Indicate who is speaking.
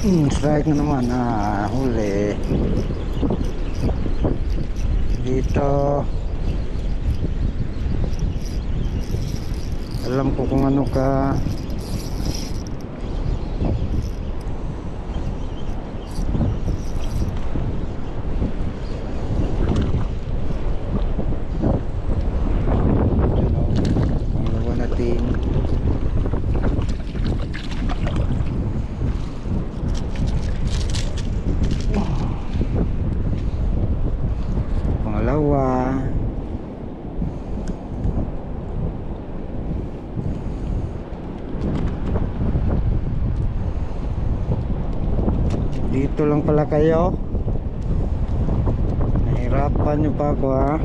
Speaker 1: Strike na naman. Huli. Dito. Alam ko kung ano ka. Pangalawa natin. Pangalawa. Dito lang pala kayo. Nahirapan nyo pa ako ha.